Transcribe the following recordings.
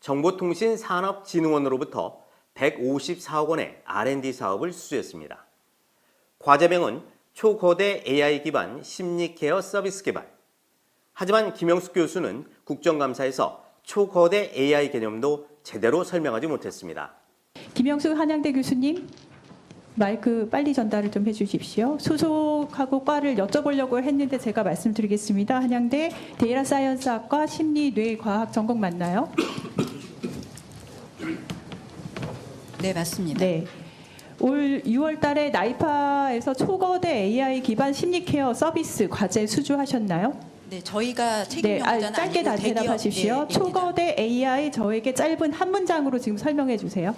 정보통신산업진흥원으로부터 154억 원의 R&D 사업을 수주했습니다. 과제명은 초거대 AI 기반 심리케어 서비스 개발. 하지만 김영숙 교수는 국정감사에서 초거대 AI 개념도 제대로 설명하지 못했습니다. 김영숙 한양대 교수님, 마이크 빨리 전달을 좀 해주십시오. 소속하고 과를 여쭤보려고 했는데 제가 말씀드리겠습니다. 한양대 데이터 사이언스학과 심리뇌과학 전공 맞나요? 네, 맞습니다. 네. 올 6월 달에 나이파에서 초거대 AI 기반 심리케어 서비스 과제 수주하셨나요? 네, 저희가 책임 네, 연구자는 짧게 다 아니고 대답하십시오. 대기업입니다. 초거대 AI 저에게 짧은 한 문장으로 지금 설명해 주세요.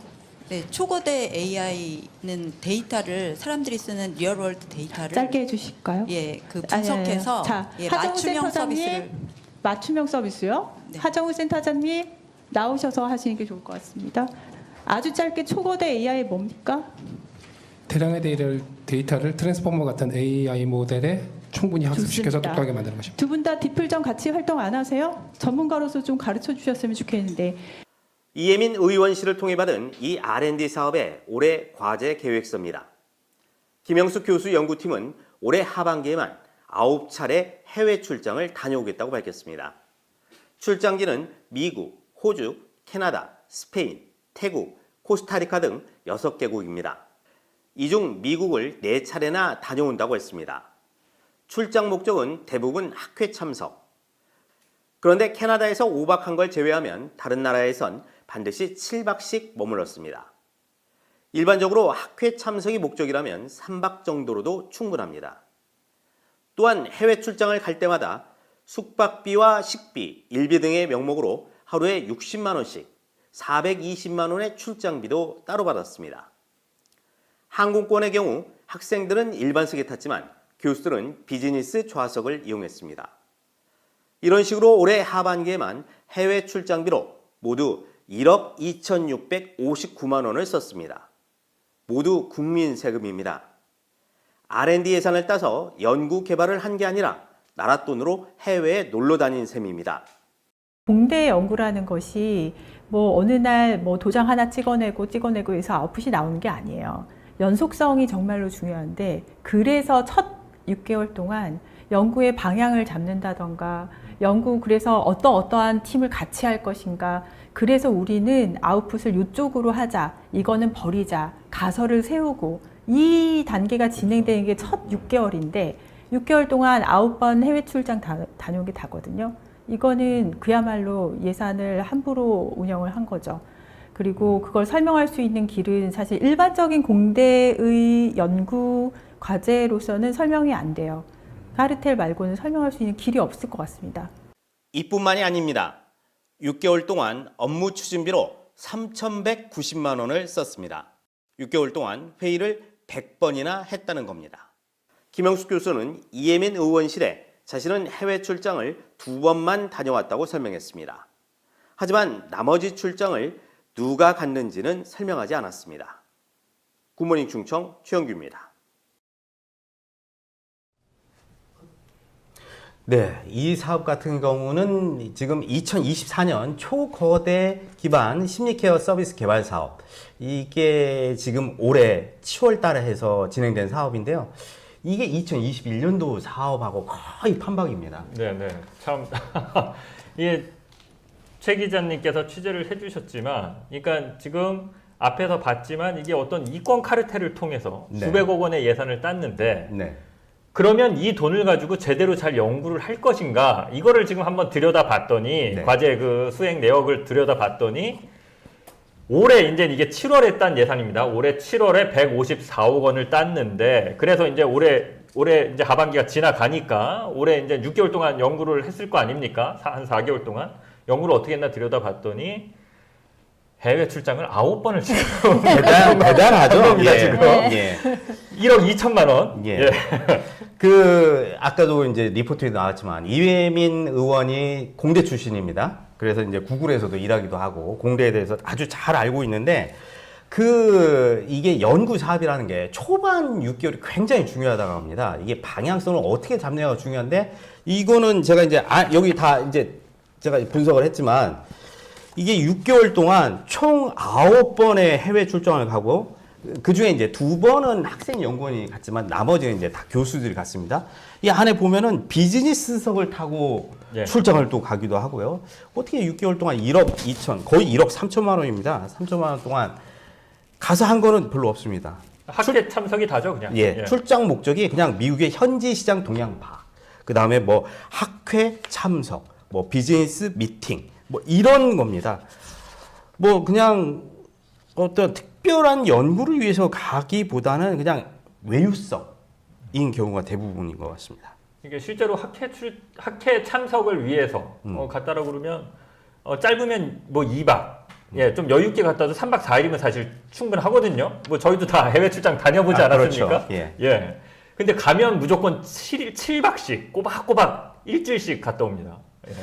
네, 초거대 AI는 데이터를 사람들이 쓰는 리얼월드 데이터를 짧게 해주실까요? 예, 그 분석해서 자, 예, 하정우 맞춤형 서비스를 센터장님, 맞춤형 서비스요. 네. 하정우 센터장님 나오셔서 하시는 게 좋을 것 같습니다. 아주 짧게 초거대 AI 뭡니까? 대량의 데이터를 트랜스포머 같은 AI 모델에 충분히 학습시켜서 좋습니다. 똑똑하게 만드는 것입니다. 두 분 다 디플전 같이 활동 안 하세요? 전문가로서 좀 가르쳐 주셨으면 좋겠는데. 이혜민 의원실을 통해 받은 이 R&D 사업의 올해 과제 계획서입니다. 김영숙 교수 연구팀은 올해 하반기에만 9차례 해외 출장을 다녀오겠다고 밝혔습니다. 출장지는 미국, 호주, 캐나다, 스페인, 태국, 코스타리카 등 6개국입니다. 이 중 미국을 4차례나 다녀온다고 했습니다. 출장 목적은 대부분 학회 참석. 그런데 캐나다에서 5박 한 걸 제외하면 다른 나라에선 반드시 7박씩 머물렀습니다. 일반적으로 학회 참석이 목적이라면 3박 정도로도 충분합니다. 또한 해외 출장을 갈 때마다 숙박비와 식비, 일비 등의 명목으로 하루에 60만 원씩 420만 원의 출장비도 따로 받았습니다. 항공권의 경우 학생들은 일반석에 탔지만 교수들은 비즈니스 좌석을 이용했습니다. 이런 식으로 올해 하반기에만 해외 출장비로 모두 1억 2,659만 원을 썼습니다. 모두 국민 세금입니다. R&D 예산을 따서 연구 개발을 한 게 아니라 나라 돈으로 해외에 놀러 다닌 셈입니다. 공대 연구라는 것이 어느 날 도장 하나 찍어내고 해서 아웃풋이 나오는 게 아니에요. 연속성이 정말로 중요한데, 그래서 첫 6개월 동안 연구의 방향을 잡는다던가, 그래서 어떠한 팀을 같이 할 것인가, 그래서 우리는 아웃풋을 이쪽으로 하자, 이거는 버리자, 가설을 세우고, 이 단계가 진행되는 게 첫 6개월인데 6개월 동안 9번 해외 출장 다녀온 게 다거든요. 이거는 그야말로 예산을 함부로 운영을 한 거죠. 그리고 그걸 설명할 수 있는 길은 사실 일반적인 공대의 연구 과제로서는 설명이 안 돼요. 가르텔 말고는 설명할 수 있는 길이 없을 것 같습니다. 이뿐만이 아닙니다. 6개월 동안 업무 추진비로 3,190만 원을 썼습니다. 6개월 동안 회의를 100번이나 했다는 겁니다. 김영숙 교수는 이혜민 의원실에 자신은 해외 출장을 2번만 다녀왔다고 설명했습니다. 하지만 나머지 출장을 누가 갔는지는 설명하지 않았습니다. 굿모닝 충청 최영규입니다. 네, 이 사업 같은 경우는 지금 2024년 초거대 기반 심리케어 서비스 개발 사업, 이게 지금 올해 10월 달에 해서 진행된 사업인데요. 이게 2021년도 사업하고 거의 판박입니다. 네네. 참, 이게 최 기자님께서 취재를 해주셨지만, 그러니까 지금 앞에서 봤지만 이게 어떤 이권 카르텔을 통해서 네. 수백억 원의 예산을 땄는데, 네. 그러면 이 돈을 가지고 제대로 잘 연구를 할 것인가, 이거를 지금 한번 들여다봤더니, 네. 과제 그 수행 내역을 들여다봤더니, 올해 이제 이게 7월에 딴 예산입니다. 올해 7월에 154억 원을 땄는데, 그래서 이제 올해 이제 하반기가 지나가니까 올해 이제 6개월 동안 연구를 했을 거 아닙니까? 한 4개월 동안 연구를 어떻게 했나 들여다봤더니 해외 출장을 9번을 지금 대단하죠. 겁니다, 예. 지금. 예. 1억 2천만 원. 예. 예. 아까도 이제 리포트에 나왔지만 이혜민 의원이 공대 출신입니다. 그래서 이제 구글에서도 일하기도 하고 공대에 대해서 아주 잘 알고 있는데, 이게 연구 사업이라는 게 초반 6개월이 굉장히 중요하다고 합니다. 이게 방향성을 어떻게 잡느냐가 중요한데, 이거는 제가 이제 여기 다 이제 제가 분석을 했지만, 이게 6개월 동안 총 9번의 해외 출장을 가고 그 중에 이제 2번은 학생 연구원이 갔지만 나머지는 이제 다 교수들이 갔습니다. 이 안에 보면은 비즈니스석을 타고 예. 출장을 또 가기도 하고요. 어떻게 6개월 동안 1억 2천, 거의 1억 3천만 원입니다. 3천만 원 동안 가서 한 거는 별로 없습니다. 학회 참석이 다죠, 그냥. 예, 출장 목적이 그냥 미국의 현지 시장 동향 파. 그 다음에 뭐 학회 참석, 뭐 비즈니스 미팅, 뭐 이런 겁니다. 뭐 그냥 어떤 특별한 연구를 위해서 가기보다는 그냥 외유성인 경우가 대부분인 것 같습니다. 이게 실제로 학회 참석을 위해서 갔다라고 그러면 짧으면 뭐 2박, 예, 좀 여유 있게 갔다도 3박 4일이면 사실 충분하거든요. 뭐 저희도 다 해외 출장 다녀보지 않았습니까? 그렇죠. 예. 예. 근데 가면 무조건 7박씩 꼬박꼬박 일주일씩 갔다 옵니다. 예.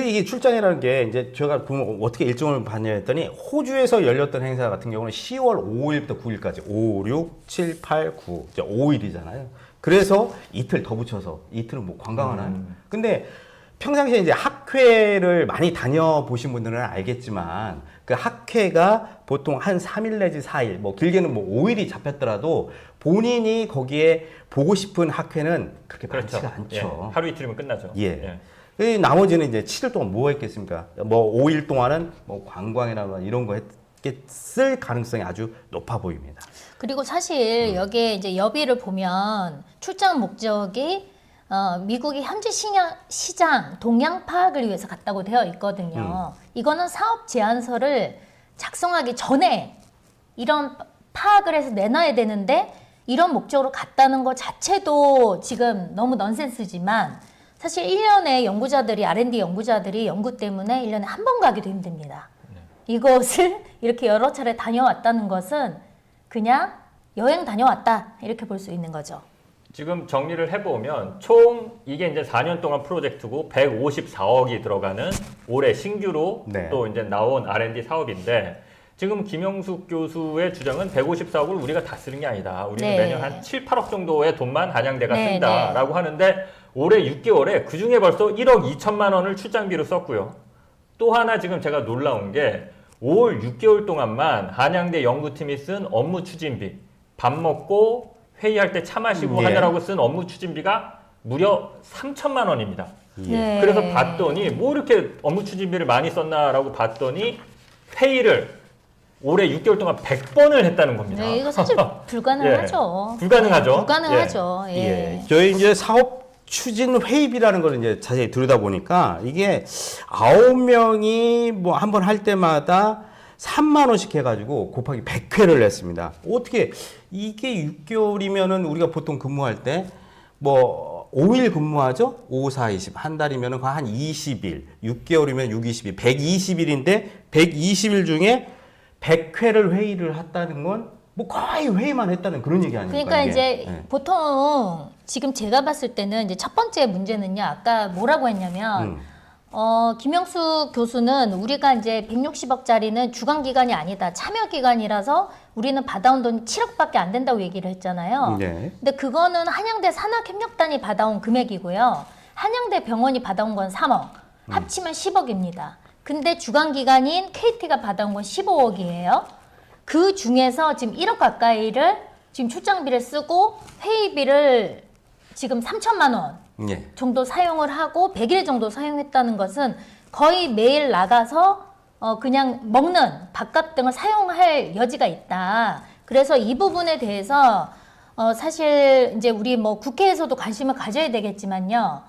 이게 출장이라는 게 이제 제가 보면 어떻게 일정을 봤냐 했더니 호주에서 열렸던 행사 같은 경우는 10월 5일부터 9일까지 5, 6, 7, 8, 9 이제 5일이잖아요. 그래서 이틀 더 붙여서 이틀은 뭐 관광을 하는. 근데 평상시에 이제 학회를 많이 다녀보신 분들은 알겠지만 그 학회가 보통 한 3일 내지 4일, 뭐 길게는 뭐 5일이 잡혔더라도 본인이 거기에 보고 싶은 학회는 그렇게 많지가 않죠. 예. 하루 이틀이면 끝나죠. 예. 그 나머지는 이제 7일 동안 뭐 했겠습니까? 뭐 5일 동안은 뭐 관광이나 이런 거 했을 가능성이 아주 높아 보입니다. 그리고 사실 여기에 이제 여비를 보면 출장 목적이 미국의 현지 시장 동향 파악을 위해서 갔다고 되어 있거든요. 이거는 사업 제안서를 작성하기 전에 이런 파악을 해서 내놔야 되는데 이런 목적으로 갔다는 것 자체도 지금 너무 넌센스지만 사실 1년에 연구자들이 R&D 연구자들이 연구 때문에 1년에 한 번 가기도 힘듭니다. 이것을 이렇게 여러 차례 다녀왔다는 것은 그냥 여행 다녀왔다 이렇게 볼 수 있는 거죠. 지금 정리를 해보면 총 이게 이제 4년 동안 프로젝트고 154억이 들어가는 올해 신규로 네. 또 이제 나온 R&D 사업인데 지금 김영숙 교수의 주장은 154억을 우리가 다 쓰는 게 아니다. 우리는 네. 매년 한 7, 8억 정도의 돈만 한양대가 네, 쓴다라고 하는데 올해 6개월에 그중에 벌써 1억 2천만 원을 출장비로 썼고요. 또 하나 지금 제가 놀라운 게 5월 6개월 동안만 한양대 연구팀이 쓴 업무 추진비, 밥 먹고 회의할 때 차 마시고 예. 하느라고 쓴 업무 추진비가 무려 3천만 원입니다. 네. 그래서 봤더니 뭐 이렇게 업무 추진비를 많이 썼나라고 봤더니 회의를 올해 6개월 동안 100번을 했다는 겁니다. 네, 이거 사실 불가능하죠. 불가능하죠. 불가능하죠. 예. 예. 저희 이제 사업 추진 회의비라는 걸 이제 자세히 들여다보니까 이게 9명이 뭐 한 번 할 때마다 3만 원씩 해가지고 곱하기 100회를 냈습니다. 어떻게 이게 6개월이면은 우리가 보통 근무할 때 뭐 5일 근무하죠? 5, 4, 20. 한 달이면은 한 20일. 6개월이면 6, 20일. 120일인데 120일 중에 100회를 회의를 했다는 건 뭐 거의 회의만 했다는 그런 얘기 아닙니까? 그러니까 이게? 이제 예. 보통 지금 제가 봤을 때는 이제 첫 번째 문제는요. 아까 뭐라고 했냐면 김영숙 교수는 우리가 이제 160억짜리는 주관 기간이 아니다. 참여 기간이라서 우리는 받아온 돈이 7억밖에 안 된다고 얘기를 했잖아요. 네. 근데 그거는 한양대 산학협력단이 받아온 금액이고요. 한양대 병원이 받아온 건 3억. 합치면 10억입니다. 근데 주관 기관인 KT가 받아온 건 15억이에요. 그 중에서 지금 1억 가까이를 지금 출장비를 쓰고 회의비를 지금 3천만 원 예. 정도 사용을 하고 100일 정도 사용했다는 것은 거의 매일 나가서 그냥 먹는 밥값 등을 사용할 여지가 있다. 그래서 이 부분에 대해서 사실 이제 우리 뭐 국회에서도 관심을 가져야 되겠지만요.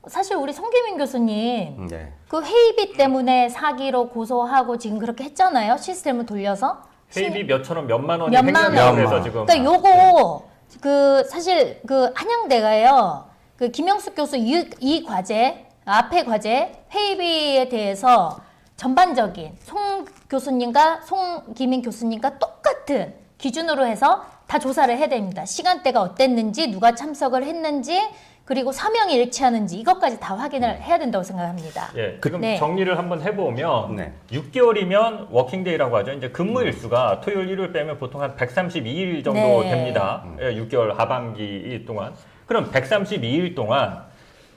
사실 우리 송기민 교수님 네. 그 회의비 때문에 사기로 고소하고 지금 그렇게 했잖아요. 시스템을 돌려서. 회의비 몇천 원, 몇만 원이 몇만 원. 횡령이라고 해서 지금. 그러니까 요거 그 사실 그 한양대가요. 그 김영숙 교수 이 과제 앞에 과제 회의비에 대해서 전반적인 송 교수님과 송기민 교수님과 똑같은 기준으로 해서 다 조사를 해야 됩니다. 시간대가 어땠는지, 누가 참석을 했는지, 그리고 사명이 일치하는지 이것까지 다 확인을 해야 된다고 생각합니다. 예, 지금 네. 정리를 한번 해보면 네. 6개월이면 워킹데이라고 하죠. 이제 근무 일수가 토요일, 일요일 빼면 보통 한 132일 정도 네. 됩니다. 예, 6개월 하반기 동안. 그럼 132일 동안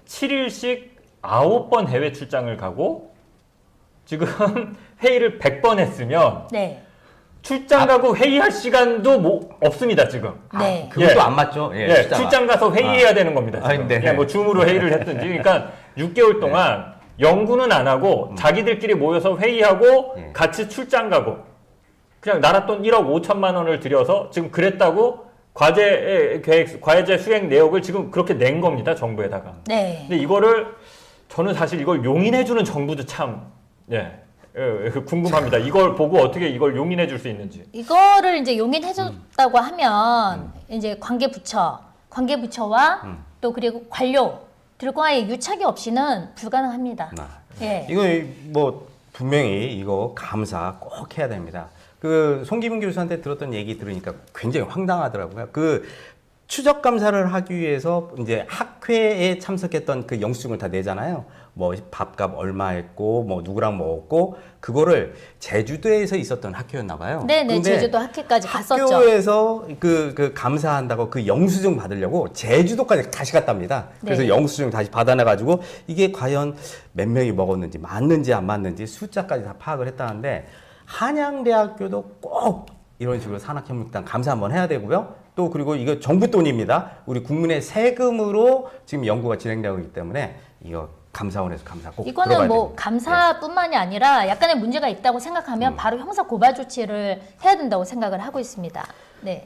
7일씩 9번 해외 출장을 가고 지금 회의를 100번 했으면 네. 출장 가고 회의할 시간도 없습니다, 지금. 네. 그것도 예. 안 맞죠? 예, 예, 숫자가. 출장 가서 회의해야 되는 겁니다. 지금. 아니, 네. 예, 뭐 줌으로 회의를 했든지. 그러니까 6개월 동안 연구는 안 하고 자기들끼리 모여서 회의하고 예. 같이 출장 가고 그냥 나랏돈 1억 5천만 원을 들여서 지금 그랬다고 과제제 수행 내역을 지금 그렇게 낸 겁니다, 정부에다가. 네. 근데 이거를 저는 사실 이걸 용인해주는 정부도 참 궁금합니다. 이걸 보고 어떻게 이걸 용인해 줄 수 있는지. 이거를 이제 용인해줬다고 하면 이제 관계부처와 또 그리고 관료들과의 유착이 없이는 불가능합니다. 예. 이거 뭐 분명히 이거 감사 꼭 해야 됩니다. 그 송기문 교수한테 들었던 얘기 들으니까 굉장히 황당하더라고요. 그 추적 감사를 하기 위해서 이제 학회에 참석했던 그 영수증을 다 내잖아요. 뭐 밥값 얼마 했고 뭐 누구랑 먹었고 그거를 제주도에서 있었던 학교였나 봐요. 네네, 근데 제주도 학회까지 갔었죠. 학교에서 그 감사한다고 그 영수증 받으려고 제주도까지 다시 갔답니다. 그래서 네. 영수증 다시 받아내가지고 이게 과연 몇 명이 먹었는지 맞는지 안 맞는지 숫자까지 다 파악을 했다는데 한양대학교도 꼭 이런 식으로 산학협력단 감사 한번 해야 되고요. 또 그리고 이거 정부 돈입니다. 우리 국민의 세금으로 지금 연구가 진행되고 있기 때문에 이거 감사원에서 감사 꼭 이거는 들어가야 뭐 됩니다. 감사뿐만이 아니라 약간의 문제가 있다고 생각하면 바로 형사 고발 조치를 해야 된다고 생각을 하고 있습니다. 네.